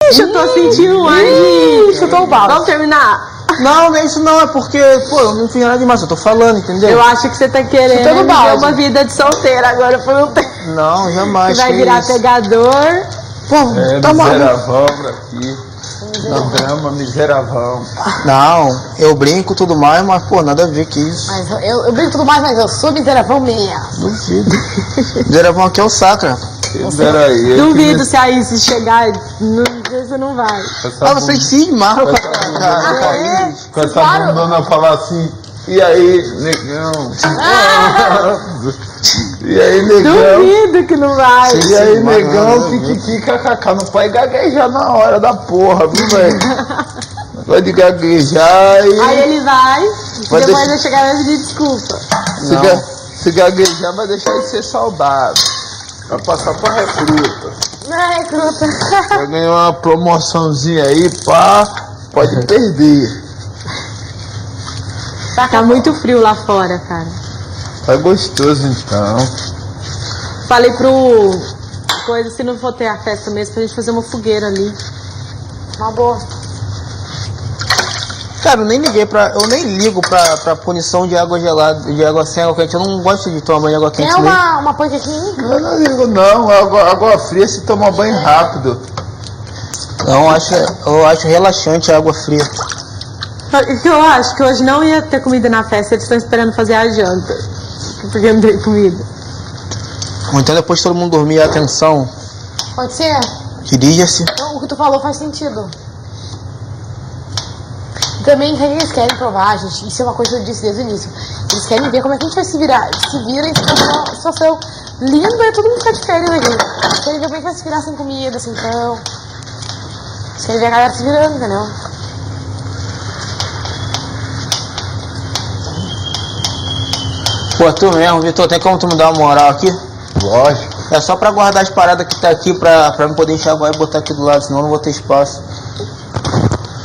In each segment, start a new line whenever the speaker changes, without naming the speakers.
Ixi, eu tô sentindo um ar de...
Chutou o balde.
Vamos terminar?
Não, nem isso não, é porque, pô, eu não fiz nada demais, eu tô falando, entendeu?
Eu acho que você tá querendo
Chutando
viver
balde.
uma vida de solteira agora por um tempo.
Não, jamais.
Você vai
que
virar
isso.
pegador.
Pô,
É,
tá maluco.
miseravão aqui. No drama, miseravão.
Não, eu brinco e tudo mais, mas, pô, nada a ver que isso.
Mas eu brinco tudo mais, mas eu sou miseravão mesmo.
Duvido. Miseravão aqui é o sacra.
Peraí.
Duvido se a Isis chegar, você não vai.
Ah, vocês se marcam
Com essa bundona falar assim, e aí, negão? E aí, negão?
Duvido que não vai.
E aí, negão,
mano,
kikiki, kkk, não pode gaguejar na hora da porra, viu, velho? Pode gaguejar e...
Aí ele vai,
Vai
depois
deixar-
vai chegar e vai pedir desculpa.
Se gaguejar, vai deixar de ser saudável. Vai passar pra recruta.
Ai, cruta.
Vai ganhar uma promoçãozinha aí, pá, pode perder.
Tá muito frio lá fora, cara.
Tá gostoso, então.
Falei pro coisa, se não for ter a festa mesmo, pra gente fazer uma fogueira ali.
Uma boa.
Cara, eu nem ligo pra punição de água gelada, de água sem água quente. Eu não gosto de tomar banho de água quente.
Tem uma panquequinha?
Eu não ligo, não. Água fria se toma banho rápido.
Não, eu acho relaxante a água fria.
Eu acho que hoje não ia ter comida na festa, eles estão esperando fazer a janta. Porque não tem comida.
Ou então depois todo mundo dormir, atenção,
Pode ser?
dirija-se.
Então, o que tu falou faz sentido. Também o que eles querem provar, gente, isso é uma coisa que eu disse desde o início. Eles querem ver como é que a gente vai se virar. Se vira em uma situação linda e todo mundo ficar de férias aqui. Querem ver como é que vai se virar sem comida, sem pão. Eles querem ver a galera se virando, entendeu?
Pô, tu mesmo, Vitor, tem como tu me dar uma moral aqui?
Lógico.
É só pra guardar as paradas que tá aqui pra me poder enxaguar e botar aqui do lado, senão eu não vou ter espaço.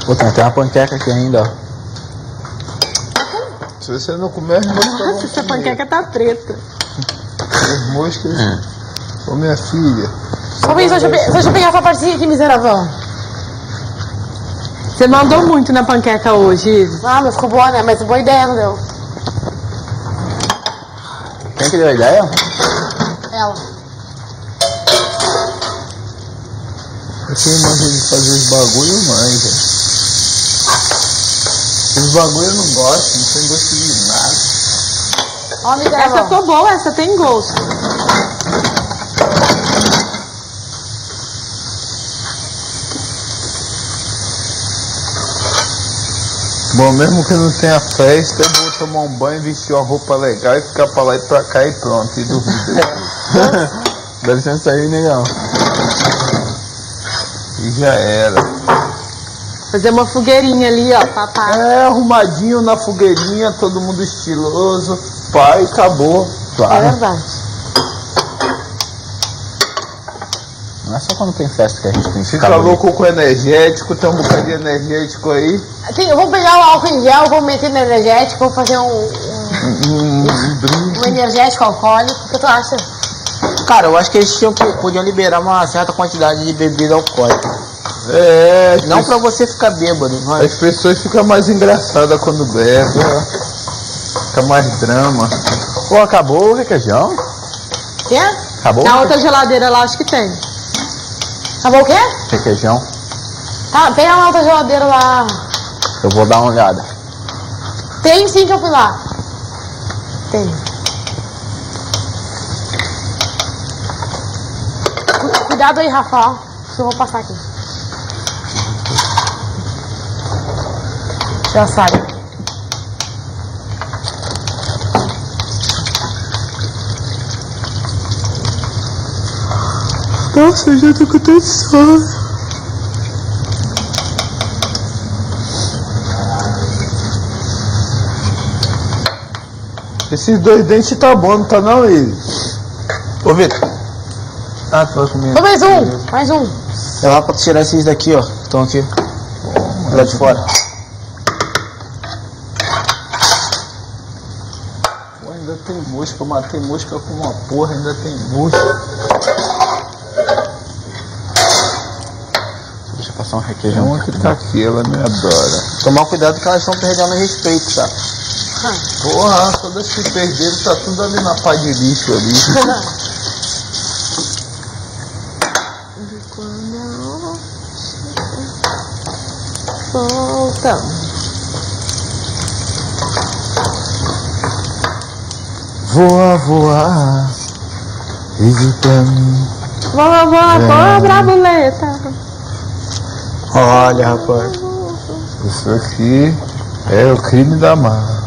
Pô, tem até uma panqueca aqui ainda, ó.
Se você não comer, as moscas vão
Nossa, essa
comer.
panqueca tá preta.
As moscas... Ô, minha filha.
Só bem, deixa eu pegar essa partezinha aqui, miserável.
Você mandou muito na panqueca hoje, Isis.
Ah, mas ficou boa, né? Mas boa ideia, não deu?
Quem que deu a ideia?
Ela.
Eu tenho manja de fazer os bagulho mais, velho. Os bagulho eu não gosto, não tem gosto de nada.
Ó,
Essa
miserável.
ficou boa, essa tem gosto.
Bom, mesmo que não tenha festa, eu vou tomar um banho, vestir uma roupa legal e ficar pra lá e pra cá e pronto, e dormir depois. Dá licença aí, negão. E já era.
Fazer uma fogueirinha ali, ó, papai.
É, arrumadinho na fogueirinha, todo mundo estiloso, pai, acabou.
É
Claro.
verdade.
Não é só quando tem festa que a gente tem que
Fica louco com energético, tem um bocado de energético aí.
Eu vou pegar o álcool em gel, vou meter no energético, vou fazer um energético alcoólico. O que tu acha?
Cara, eu acho que eles podiam liberar uma certa quantidade de bebida alcoólica.
É,
Não pra você ficar bêbado, mas...
as pessoas ficam mais engraçadas quando bebem. Fica mais drama.
Pô, acabou o requeijão?
Quê?
Acabou
Na outra geladeira lá, acho que tem.
Acabou o quê?
requeijão?
Tá, pega na outra geladeira lá.
Eu vou dar uma olhada.
Tem sim que eu fui lá. Tem. Cuidado aí, Rafa. Eu vou passar aqui. Já sabe.
Nossa, eu já tô com tanto sono.
Esses dois dentes tá bom, não tá não, ele?
Ô, Vitor. Ah, tu vai comer.
Foi mais um. Mais um.
É lá pra tirar esses daqui, ó. Estão aqui. Lá de fora.
Pô, ainda tem mosca, eu matei mosca com uma porra, ainda tem mosca. Tem
requeijão.
uma que tá aqui, ela me adora.
Tomar cuidado que elas estão perdendo respeito, tá?
Porra, todas que perderam, tá tudo ali na pá de lixo ali.
Volta.
Voa, voa, vive pra mim.
Voa, voa, voa, bravuleta.
Olha, rapaz.
Isso aqui é o crime da mar.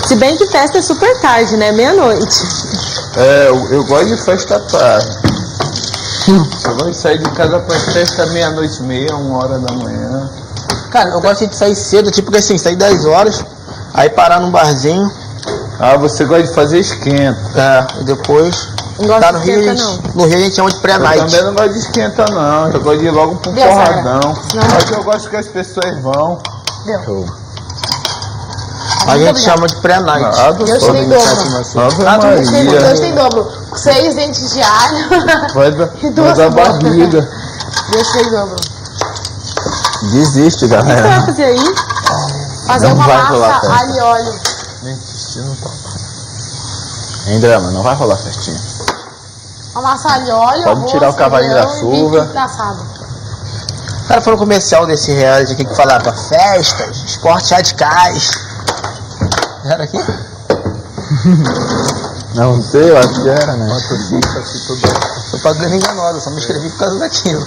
Se bem que festa é super tarde, né? Meia-noite.
É, eu gosto de festa tarde. Eu gosto de sair de casa pra festa meia-noite e meia, 1h da manhã.
Cara, eu gosto de sair cedo, tipo assim, sair 10 horas, aí parar num barzinho.
Ah, você gosta de fazer esquenta.
É, e depois.
Não gosto
Tá,
de
no Rio,
esquenta,
no Rio a gente chama de
Eu
pré-night.
também não gosto de esquenta não, eu gosto de ir logo pro
Deu,
porradão.
Não.
Mas eu gosto que as pessoas vão.
Deu.
A gente chama de pré-night.
Deus tem dobro.
Ave
Deus
Maria.
tem dobro. 6 dentes de alho.
Vai dar,
E
vai
duas
dar
bocas.
barriga.
Deus tem dobro.
Desiste,
O que você vai
galera.
fazer aí?
Fazer
Não
uma
vai rolar
massa,
festa.
alho e óleo.
Hein, Drama, não vai rolar festinha.
Uma massa, alho e óleo.
Pode
arroz,
tirar o cavalinho da
feijão e
chuva.
bife assado.
O cara foi no comercial desse reality aqui que falava festas, esportes radicais. Era aqui?
Não sei, eu acho que era, né?
Propaganda enganosa, só me inscrevi por causa daquilo.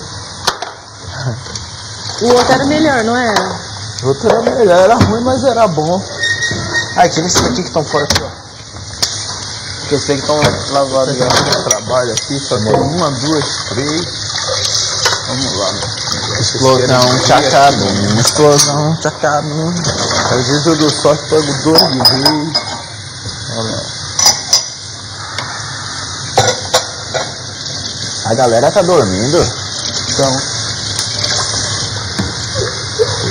O outro era melhor, não era?
O outro era melhor, era ruim, mas era bom.
Ah, tira esses aqui que estão fora aqui, ó. Porque esses aqui estão lavados já.
Trabalho aqui, só tem 1, 2, 3. Vamos lá, né?
Explosão, tchacabum, explosão, tchacabum.
Às vezes eu dou sorte, pego 2 de vez. Olha lá.
A galera tá dormindo.
Então,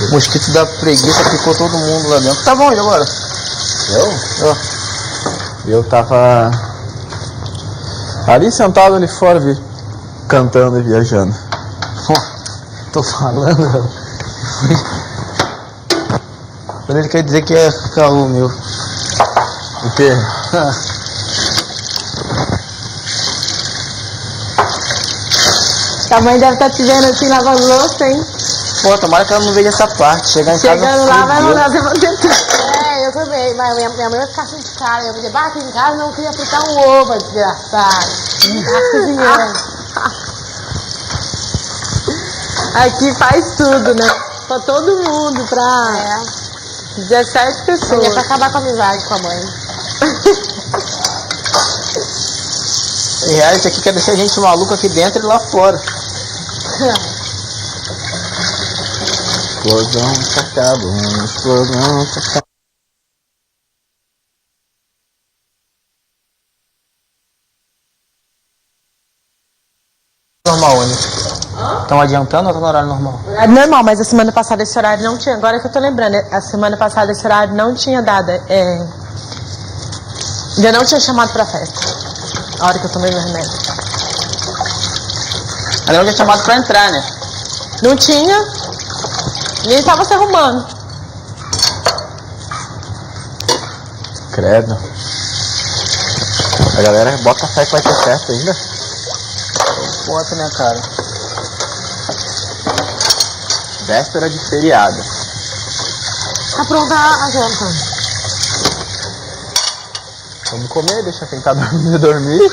O mosquito da preguiça picou todo mundo lá dentro. Tá bom, e agora?
eu tava ali sentado ali fora, cantando e viajando.
Tô falando. Quando ele quer dizer que é caô meu.
O quê?
Tua mãe deve estar te vendo assim, lavando louça, hein?
Pô, tomara que ela não veja essa parte. Chegar em casa.
Chegando lá, vai
fudeu.
mandar você fazer tudo.
É, eu também. Mas minha mãe vai ficar assim de cara. Eu vou dizer, aqui em casa não queria fritar um ovo, desgraçado. Cozinhando.
Aqui faz tudo, né? Pra todo mundo, pra
É.
17
É
pessoas.
pra acabar com a amizade com a mãe.
Esse reality aqui quer deixar a gente maluco aqui dentro e lá fora. Explosão, tchacabum, explosão, tchacabum. Normal, né? Estão adiantando ou tá no horário normal?
É normal, mas a semana passada esse horário não tinha. Agora que eu tô lembrando, a semana passada esse horário não tinha dado. Já não tinha chamado pra festa. A hora que eu tomei meu remédio.
Ela não tinha chamado pra entrar, né?
Não tinha. E ele tava se arrumando.
Credo. A galera bota fé que vai ter festa ainda.
Bota, né, cara?
Véspera de feriado.
Tá pronta a janta.
Vamos comer, deixa quem tá dormindo dormir.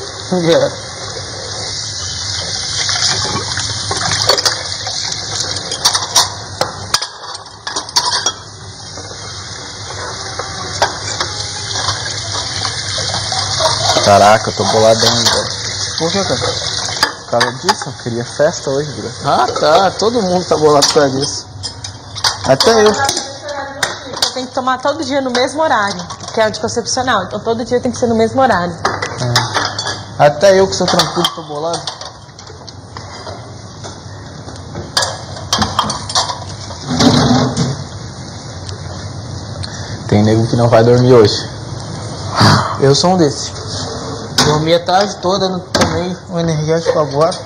Caraca, eu tô boladão agora.
Por que, cara?
Por causa disso, eu queria festa hoje, bro.
Ah, tá. Todo mundo tá bolado por causa disso. Até eu.
Você tem que tomar todo dia no mesmo horário, que é anticoncepcional. Então todo dia tem que ser no mesmo horário.
Até eu que sou tranquilo tô bolado.
Tem nego que não vai dormir hoje.
Eu sou um desses. Dormi a tarde toda, não tomei um energético agora.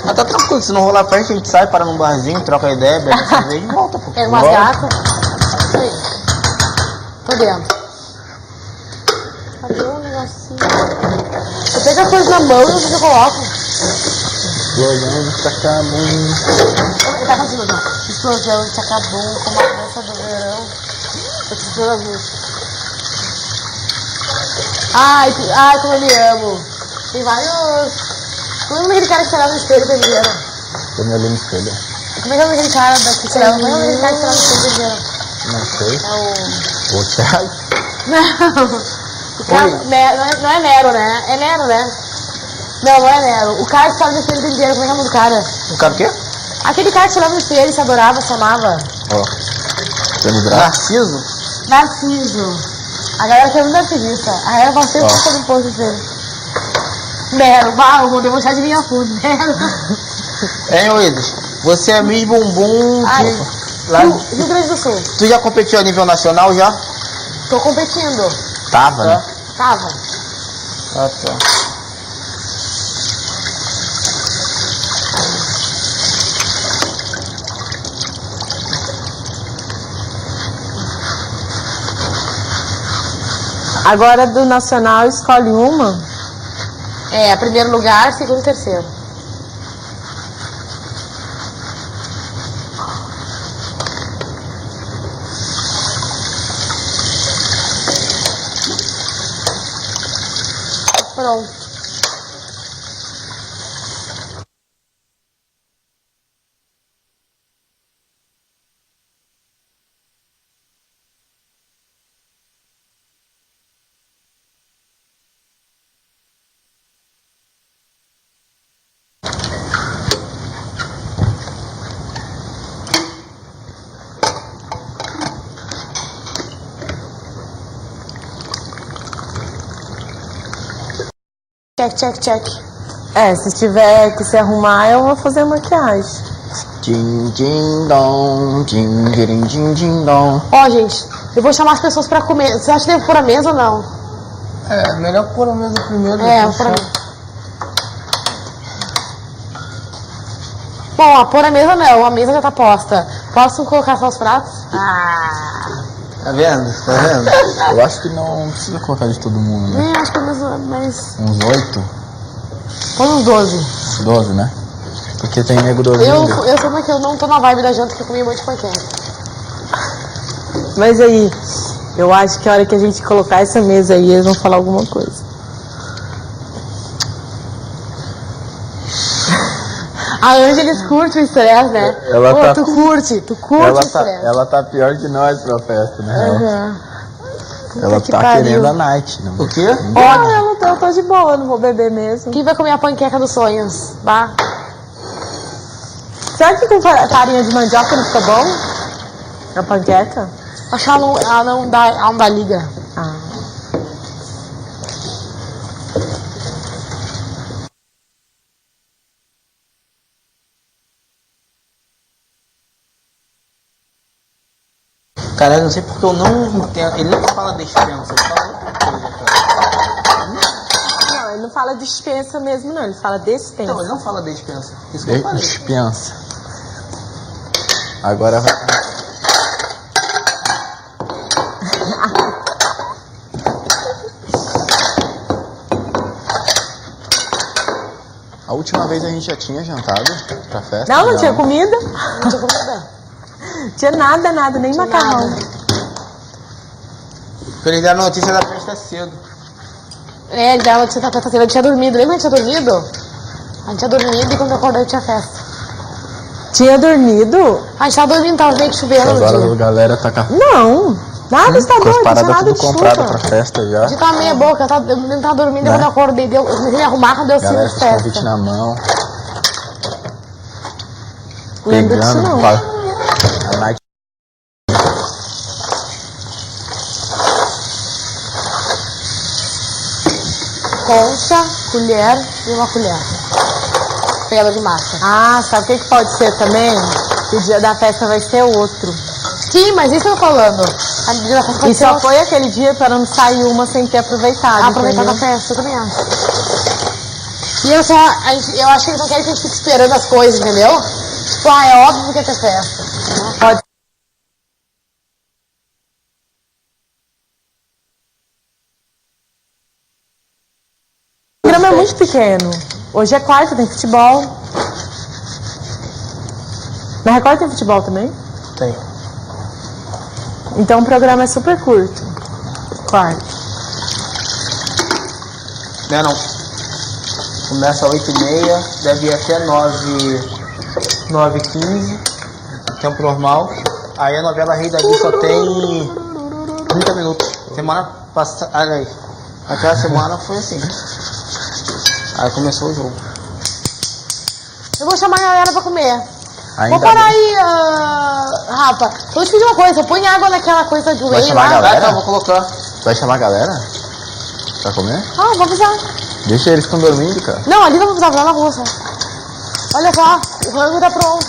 Mas tá tranquilo, se não rolar festa, a gente sai, para num barzinho, troca ideia, bebe cerveja e volta, pô.
Pega umas
Bora.
gatas. Isso aí. Tô dentro. Cadê o negocinho? Eu pego a coisa na mão e você coloca.
Explosão de Tacabum.
Ele tá fazendo não. Explosão de Tacabum, como a dança do verão. Eu te as músicas. Ai, como eu me amo. Tem vários. Como é aquele cara que se olhava no espelho primeiro?
Eu me olhei no espelho.
Como é que é aquele cara que se olhava? Como é que é aquele cara que se olhava no espelho primeiro?
Não sei.
É
O Thiago.
Não. O cara, não é Nero, né? É Nero, né? Não é Nero. O cara que se olhava no espelho primeiro, como é que é o nome do cara?
O cara o quê?
Aquele cara que se olhava no espelho, se adorava, se amava.
Ó. Tendo braço.
Narciso?
Narciso. A galera quer muito narcisista. A galera fala sempre que todo posto dele. Nero, eu vou demonstrar de minha fundo. Nero.
Hein, Willis? Você é Miss Bumbum de... Lá...
Rio Grande do Sul.
Tu já competiu a nível nacional já?
Tô competindo.
Tava, né?
Tava.
Ah, tá.
Agora do nacional escolhe uma.
É, primeiro lugar, segundo e terceiro. Pronto. Check.
É, se tiver que se arrumar, eu vou fazer maquiagem.
Din, din, dom, din, din, din, din, dom.
Ó, gente, eu vou chamar as pessoas pra comer. Você acha que deve pôr a mesa ou não?
É, melhor pôr a mesa primeiro.
É,
depois
pôr a
chama.
mesa. Bom, a pôr a mesa não, a mesa já tá posta. Posso colocar só os pratos?
Tá vendo? Tá vendo?
Eu acho que não precisa colocar de todo mundo, né?
Acho que é mais.
Uns 8,
Põe uns 12.
12, né? Porque tem nego do
Eu sei como é que eu não tô na vibe da janta que eu comi muito panqueca.
Mas aí, eu acho que a hora que a gente colocar essa mesa aí, eles vão falar alguma coisa.
A Ângeles curte o estresse, né?
Ela
Pô,
tá-
tu curte o estresse.
Ela tá pior que nós pra festa, né?
Uhum.
Ela
que
tá
pariu.
querendo a night, né?
O quê?
Olha, eu tô de boa, eu não vou beber mesmo.
Quem vai comer a panqueca dos sonhos? Bah.
Será que com farinha de mandioca não fica bom? A panqueca?
Acho que ela não dá liga.
Ah.
Cara, eu não sei porque eu não entendo. Ele não fala dispensa, ele fala outra coisa, cara.
Não, ele não fala dispensa mesmo, não. Ele fala despensa.
Não, ele não fala dispensa. Isso que eu falei.
Dispensa. Agora vai. A última vez a gente já tinha jantado pra festa.
Não tinha comida.
Não tinha comida.
Tinha nada, nem macarrão.
Porque eles deram notícia da festa cedo.
É, ele dava notícia da festa cedo. Eu tinha dormido. Lembra que a gente tinha dormido? A gente tinha dormido e quando eu acordei tinha festa.
Tinha dormido?
A gente tava dormindo, tava meio que chovendo no
Agora a
dia.
galera tá com
Não. Nada, está
as
doido, não tinha
paradas
nada
tudo
de
comprado
chuva.
pra festa já.
A gente tava meia boca, eu nem tava dormindo,
Né?
quando eu acordei, eu comecei a me arrumar, quando eu
Galera
sinto
com os convites
festa.
na mão,
Lembro disso
pegando.
não.
A night.
Concha, colher e uma colher. Pedra de massa.
Ah, sabe o que pode ser também? Que o dia da festa vai ser outro.
Sim, mas isso que eu tô falando. A medida da festa
E só foi aquele dia para não sair uma sem ter aproveitado.
aproveitar da
entendeu?
festa, eu também acho. E eu acho que eles não querem que a gente fique esperando as coisas, entendeu? Tipo, é óbvio que ia ter festa.
Pode. O programa é muito pequeno. Hoje é quarta, tem futebol. Na Record tem futebol também?
Tem.
Então o programa é super curto. Quarta.
Não. Começa às 8h30, deve ir até 9h15, tempo normal. Aí a novela Rei da Guia só tem 30 minutos. Semana passada, aí, aquela semana foi assim. Aí começou o jogo.
Eu vou chamar a galera pra comer.
Ainda
Vou parar
bem.
aí, Rafa. Vou te pedir uma coisa. Põe água naquela coisa de whey
chamar a
lá.
galera?
Tá, vou colocar.
Vai chamar a galera? Pra comer?
Ah, vou avisar.
Deixa eles estão dormindo, cara.
Não, ali não vou avisar, lá na rua só. Olha só, o rango tá pronto,